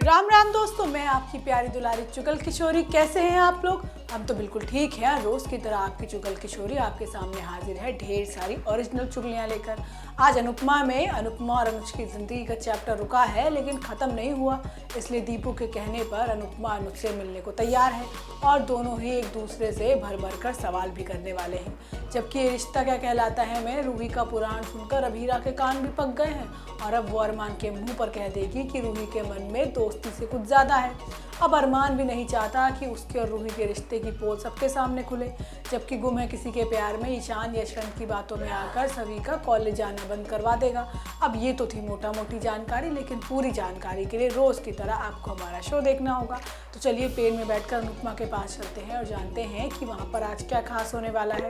राम राम दोस्तों, मैं आपकी प्यारी दुलारी चुगल किशोरी। कैसे हैं आप लोग? हम तो बिल्कुल ठीक है। रोज की तरह आपकी चुगल किशोरी आपके सामने हाजिर है ढेर सारी ओरिजिनल चुगलियां लेकर। आज अनुपमा में अनुपमा और अनुज की जिंदगी का चैप्टर रुका है लेकिन ख़त्म नहीं हुआ, इसलिए दीपू के कहने पर अनुपमा अनुज से मिलने को तैयार है और दोनों ही एक दूसरे से भर भर कर सवाल भी करने वाले हैं। जबकि ये रिश्ता क्या कहलाता है में रूही का पुराण सुनकर अभीरा के कान भी पक गए हैं और अब वो अरमान के मुंह पर कह देगी कि रूही के मन में दोस्ती से कुछ ज़्यादा है। अब अरमान भी नहीं चाहता कि उसके और रूही के रिश्ते की पोल सबके सामने खुले। जबकि गुम है किसी के प्यार में ईशान यशवंत की बातों में आकर सभी का कॉलेज जाना बंद करवा देगा। अब ये तो थी मोटा मोटी जानकारी, लेकिन पूरी जानकारी के लिए रोज़ की तरह आपको हमारा शो देखना होगा। तो चलिए पेड़ में बैठकर अनुपमा के पास चलते हैं और जानते हैं कि वहाँ पर आज क्या खास होने वाला है।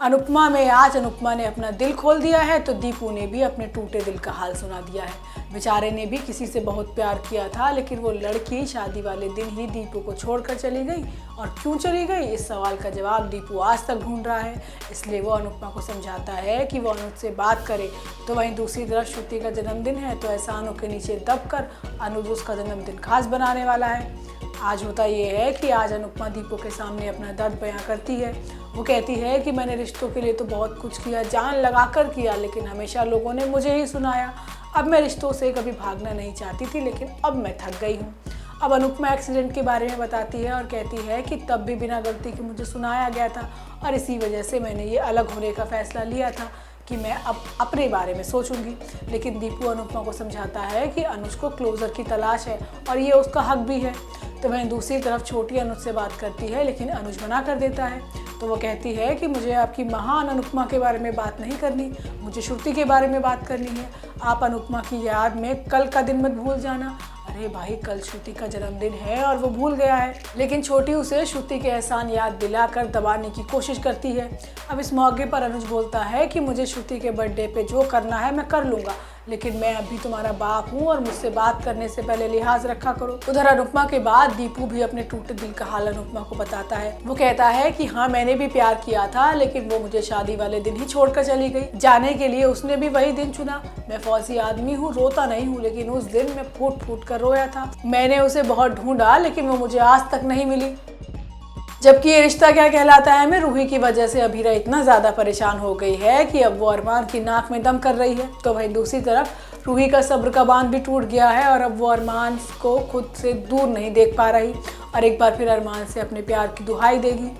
अनुपमा में आज अनुपमा ने अपना दिल खोल दिया है तो दीपू ने भी अपने टूटे दिल का हाल सुना दिया है। बेचारे ने भी किसी से बहुत प्यार किया था, लेकिन वो लड़की शादी वाले दिन ही दीपू को छोड़कर चली गई। और क्यों चली गई, इस सवाल का जवाब दीपू आज तक ढूंढ रहा है। इसलिए वो अनुपमा को समझाता है कि वो अनुज से बात करे। तो वहीं दूसरी तरफ श्रुति का जन्मदिन है तो एहसानों के नीचे दबकर अनुज उसका जन्मदिन खास बनाने वाला है। आज होता ये है कि आज अनुपमा दीपू के सामने अपना दर्द बयां करती है। वो कहती है कि मैंने रिश्तों के लिए तो बहुत कुछ किया, जान लगाकर किया, लेकिन हमेशा लोगों ने मुझे ही सुनाया। अब मैं रिश्तों से कभी भागना नहीं चाहती थी, लेकिन अब मैं थक गई हूँ। अब अनुपमा एक्सीडेंट के बारे में बताती है और कहती है कि तब भी बिना गलती के मुझे सुनाया गया था और इसी वजह से मैंने ये अलग होने का फैसला लिया था कि मैं अब अपने बारे में सोचूंगी। लेकिन दीपू अनुपमा को समझाता है कि अनुज को क्लोजर की तलाश है और ये उसका हक भी है। तो वहीं दूसरी तरफ छोटी अनुज से बात करती है, लेकिन अनुज मना कर देता है। तो वो कहती है कि मुझे आपकी महान अनुपमा के बारे में बात नहीं करनी, मुझे श्रुति के बारे में बात करनी है। आप अनुपमा की याद में कल का दिन मत भूल जाना। अरे भाई, कल श्रुति का जन्मदिन है और वो भूल गया है। लेकिन छोटी उसे श्रुति के एहसान याद दिलाकर दबाने की कोशिश करती है। अब इस मौके पर अनुज बोलता है कि मुझे श्रुति के बर्थडे पे जो करना है मैं कर लूँगा, लेकिन मैं अभी तुम्हारा बाप हूँ और मुझसे बात करने से पहले लिहाज रखा करो। उधर अनुपमा के बाद दीपू भी अपने टूटे दिल का हाल अनुपमा को बताता है। वो कहता है कि हाँ, मैंने भी प्यार किया था, लेकिन वो मुझे शादी वाले दिन ही छोड़कर चली गई। जाने के लिए उसने भी वही दिन चुना। मैं फौजी आदमी हूँ, रोता नहीं हूँ, लेकिन उस दिन मैं फूट फूट कर रोया था। मैंने उसे बहुत ढूंढा, लेकिन वो मुझे आज तक नहीं मिली। जबकि ये रिश्ता क्या कहलाता है में रूही की वजह से अभीरा इतना ज़्यादा परेशान हो गई है कि अब वो अरमान की नाक में दम कर रही है। तो वहीं दूसरी तरफ रूही का सब्र का बांध भी टूट गया है और अब वो अरमान को खुद से दूर नहीं देख पा रही और एक बार फिर अरमान से अपने प्यार की दुहाई देगी।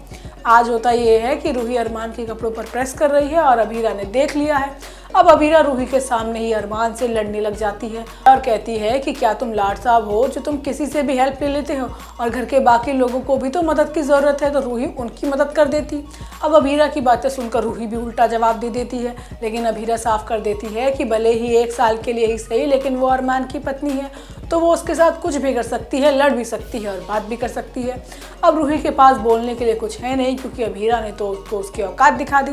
आज होता ये है कि रूही अरमान के कपड़ों पर प्रेस कर रही है और अभीरा ने देख लिया है। अब अभीरा रूही के सामने ही अरमान से लड़ने लग जाती है और कहती है कि क्या तुम लाड साहब हो जो तुम किसी से भी हेल्प ले लेते हो, और घर के बाकी लोगों को भी तो मदद की ज़रूरत है, तो रूही उनकी मदद कर देती। अब अभीरा की बातें सुनकर रूही भी उल्टा जवाब दे देती है, लेकिन अभीरा साफ कर देती है कि भले ही 1 साल के लिए ही सही, लेकिन वो अरमान की पत्नी है तो वो उसके साथ कुछ भी कर सकती है, लड़ भी सकती है और बात भी कर सकती है। अब रूही के पास बोलने के लिए कुछ है नहीं, क्योंकि अभीरा ने तो उसको उसकी औकात दिखा दी।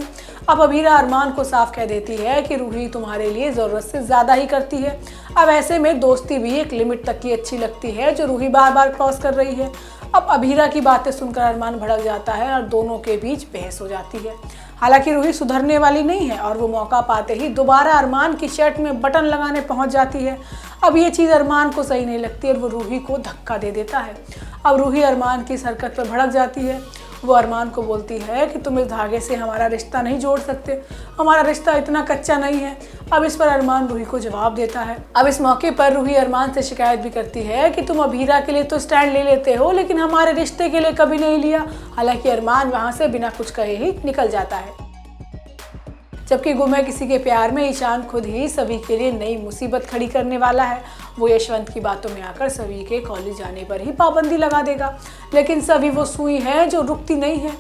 अब अभीरा अरमान को साफ कह देती है कि रूही तुम्हारे लिए ज़रूरत से ज़्यादा ही करती है। अब ऐसे में दोस्ती भी एक लिमिट तक की अच्छी लगती है जो रूही बार बार क्रॉस कर रही है। अब अभीरा की बातें सुनकर अरमान भड़क जाता है और दोनों के बीच बहस हो जाती है। हालांकि रूही सुधरने वाली नहीं है और वो मौका पाते ही दोबारा अरमान की शर्ट में बटन लगाने पहुंच जाती है। अब ये चीज़ अरमान को सही नहीं लगती और वो रूही को धक्का दे देता है। अब रूही अरमान की इस हरकत पर भड़क जाती है। वो अरमान को बोलती है कि तुम इस धागे से हमारा रिश्ता नहीं जोड़ सकते, हमारा रिश्ता इतना कच्चा नहीं है। अब इस पर अरमान रूही को जवाब देता है। अब इस मौके पर रूही अरमान से शिकायत भी करती है कि तुम अभीरा के लिए तो स्टैंड ले लेते हो, लेकिन हमारे रिश्ते के लिए कभी नहीं लिया। हालांकि अरमान वहाँ से बिना कुछ कहे ही निकल जाता है। जबकि गुम है किसी के प्यार में ईशान खुद ही सभी के लिए नई मुसीबत खड़ी करने वाला है। वो यशवंत की बातों में आकर सभी के कॉलेज जाने पर ही पाबंदी लगा देगा, लेकिन सभी वो सुई है जो रुकती नहीं है।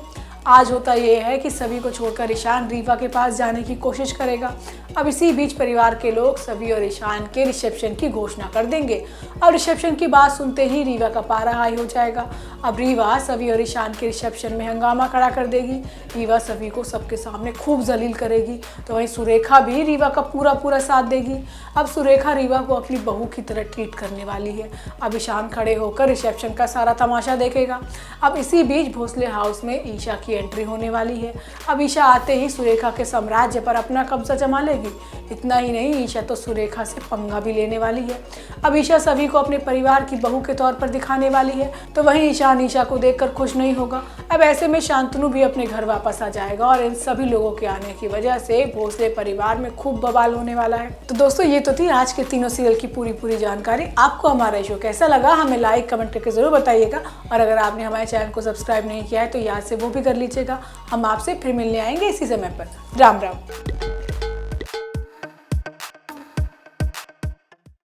आज होता ये है कि सभी को छोड़कर ईशान रीवा के पास जाने की कोशिश करेगा। अब इसी बीच परिवार के लोग सभी और ईशान के रिसेप्शन की घोषणा कर देंगे। अब रिसेप्शन की बात सुनते ही रीवा का पारा हाई हो जाएगा। अब रीवा सभी और ईशान के रिसेप्शन में हंगामा खड़ा कर देगी। रीवा सभी को सबके सामने खूब जलील करेगी। तो वहीं सुरेखा भी रीवा का पूरा साथ देगी। अब सुरेखा रीवा को अपनी बहू की तरह ट्रीट करने वाली है। अब ईशान खड़े होकर रिसेप्शन का सारा तमाशा देखेगा। अब इसी बीच भोसले हाउस में ईशा की की एंट्री होने वाली है। अब ईशा आते ही सुरेखा के साम्राज्य पर अपना कब्जा जमा लेगी। इतना ही नहीं, ईशा तो सुरेखा से पंगा भी लेने वाली है। अब ईशा सभी को अपने परिवार की बहू के तौर पर दिखाने वाली है, तो वहीं ईशान ईशा को देखकर खुश नहीं होगा। अब ऐसे में शांतनु भी अपने घर वापस आ जाएगा और इन सभी लोगों के आने की वजह से भोसले परिवार में खूब बवाल होने वाला है। तो दोस्तों, ये तो थी आज के तीनों सीरियल की पूरी जानकारी। आपको हमारा शो कैसा लगा हमें लाइक कमेंट करके जरूर बताइएगा, और अगर आपने हमारे चैनल को सब्सक्राइब नहीं किया है तो याद से वो भी कर लीजिएगा। हम आपसे फिर मिलने आएंगे इसी समय पर। राम राम।